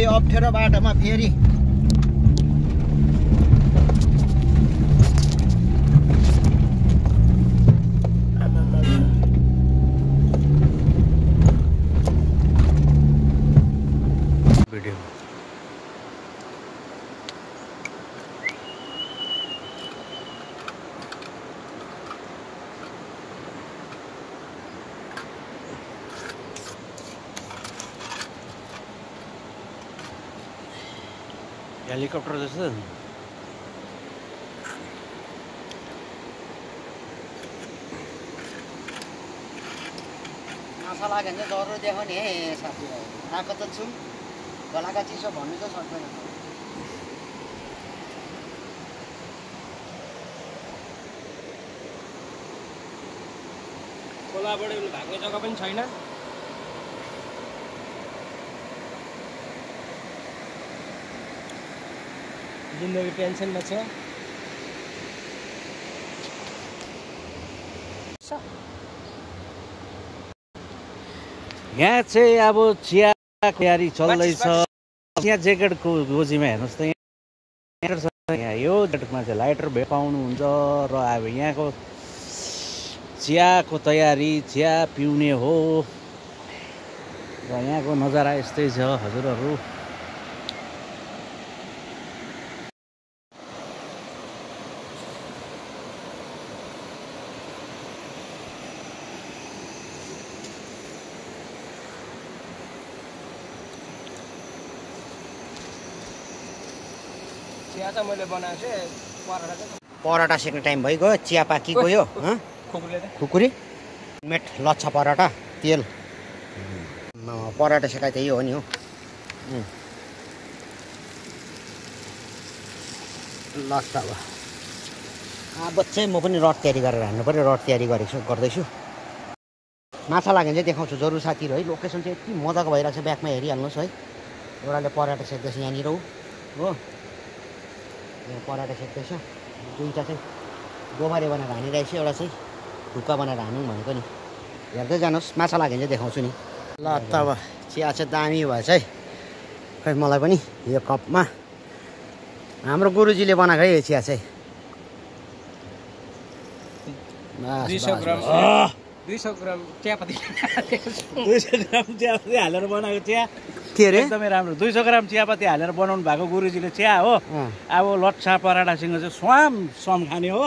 यो अप्ठ्यारो बाटोमा फेरि भिडियो हेलिकप्टर जस्तो माछा लाग्यो भने चाहिँ डर देखाउने है साथीभाइ। आएको त छु, गलाका चिसो भन्नु त सक्दैन। खोलाबाट भाग्ने जग्गा पनि छैन। जिन्दगी टेन्सनमा छ। यहाँ चाहिँ अब चियाको तयारी चल्दैछ। यहाँ ज्याकेटको गोजीमा हेर्नुहोस् त, यहाँ यो ज्याकेटमा चाहिँ लाइटर भेट पाउनुहुन्छ र अब यहाँको चियाको तयारी, चिया पिउने हो र यहाँको नजारा यस्तै छ हजुरहरू। चिया त मैले बनाएको थिएँ, पराठा चाहिँ पराठा सेक्ने टाइम भइगयो, चिया पाकी गयो। खुकुरी मेट लच्छा पराठा तेल पराठा सेकाइ त यो हो नि हो। लच्छा अब चाहिँ म पनि रड तयारी गरेर हान्नु पऱ्यो। रड तयारी गर्दैछु। माछा लाग्यो भने चाहिँ देखाउँछु जरुर साथीहरू है। लोकेसन चाहिँ यति मजाको भइरहेको छ, ब्याकमा हेरिहाल्नुहोस् है। एउटाले पराठा सेक्दैछ यहाँनिर हो। यहाँ पराठा सेक्दैछ। दुईवटा चाहिँ गोबारे बनाएर हानिरहेको छ, एउटा चाहिँ ढुक्का बनाएर हानौँ भनेको नि। हेर्दै जानुहोस्, माछा लाग्यो भने चाहिँ देखाउँछु नि। ल त अब चिया चाहिँ दामी भएछ है। खै मलाई पनि यो कपमा हाम्रो गुरुजीले बनाएको है यो चिया चाहिँ। 200 ग्राम चियापत्ती 200 ग्राम चियापत्ती हालेर बनाएको चिया के अरे एकदमै राम्रो। 200 ग्राम चियापत्ती हालेर बनाउनु भएको गुरुजीले चिया हो। अब लच्छा पराठासँग चाहिँ सम खाने हो।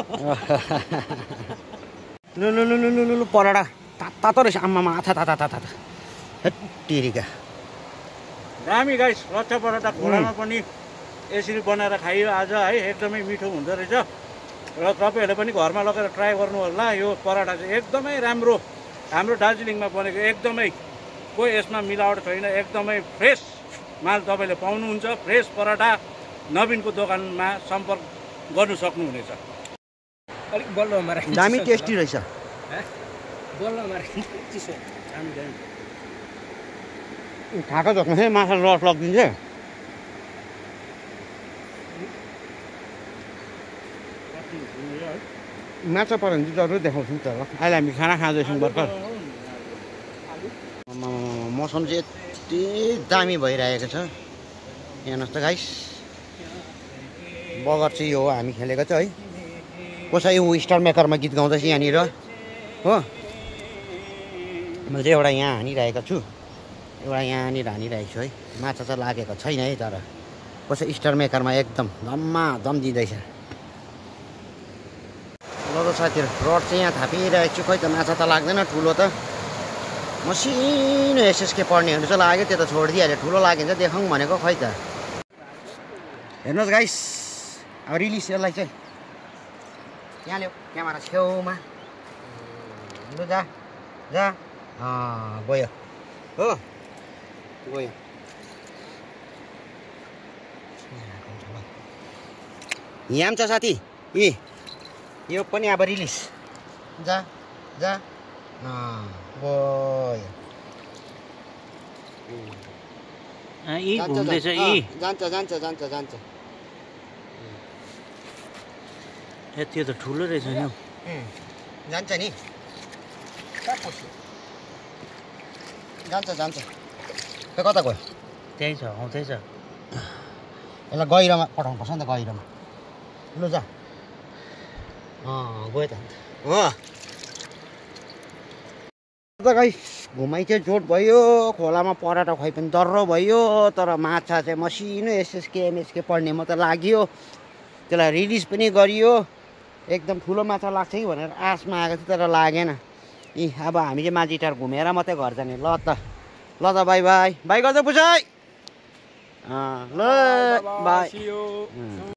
लु पराठा तातो रहेछ। आम्मामा आथा टिरिका दामी गाइस। लच्छा पराठा खोलामा पनि यसरी बनाएर खाइयो आज है। एकदमै मिठो हुँदो रहेछ र तपाईँहरूले पनि घरमा लगेर ट्राई गर्नु होला। यो पराठा चाहिँ एकदमै राम्रो, हाम्रो दार्जिलिङमा बनेको एकदमै कोही यसमा मिलावट छैन, एकदमै फ्रेस माल तपाईँले पाउनुहुन्छ। फ्रेस पराठा नवीनको दोकानमा सम्पर्क गर्नु सक्नुहुनेछ। अलिक बल्लोमा राख्नु, दामी टेस्टी रहेछ। बल्लोमा राख्नु चिसो। खाएको झोक्नु है, माछा रस लगिदिन्छ। माछा पऱ्यो भने चाहिँ जरुर देखाउँछु नि त। अहिले हामी खाना खाँदैछौँ भर्खर। मौसम चाहिँ यति दामी भइरहेको छ। हेर्नुहोस् त गाइस, बगर चाहिँ यो हो हामी खेलेको चाहिँ है। कसै ऊ स्टार मेकरमा गीत गाउँदैछ यहाँनिर हो। मैले चाहिँ एउटा यहाँ हानिरहेको छु, एउटा यहाँनिर हानिरहेको छु है। माछा चाहिँ लागेको छैन है, तर कसै स्टार मेकरमा एकदम धम दिँदैछ। ल त साथीहरू, रड चाहिँ यहाँ थापिरहेको छु। खै त माछा त लाग्दैन ठुलो त। मसिनो एसएसके पर्नेहरू चाहिँ लाग्यो, त्यो त छोडिदिइहाल्यो। ठुलो लाग्यो भने चाहिँ देखाउँ भनेको। खै त हेर्नुहोस् गाइस, अब रिलिज यसलाई चाहिँ यहाँ ल्याऊ क्यामेरा छेउमा। लु जा गयो हो, गयो। यहाँ पनि छ साथी। यो पनि अब रिलिज। जा गयो। जान्छ। त्यो त ठुलो रहेछ नि। जान्छ नि, जान्छ। खै कता गयो? त्यही छ आउँदैछ यसलाई गहिरोमा पठाउनुपर्छ नि त गहिरोमा लु जा गयो त हो त गाइस घुमाइ चाहिँ जोड भयो खोलामा पराठा खुवाइ पनि डर्रो भयो तर माछा चाहिँ मसिनो एसएसके एमएसके पढ्ने मात्रै लाग्यो त्यसलाई रिलिज पनि गरियो एकदम ठुलो माछा लाग्छ कि भनेर आशमा आएको थियो तर लागेन अब हामी चाहिँ माझीटार घुमेर मात्रै घर जाने ल त बाई बाई बाई गर्दै पुछाइ ल बाई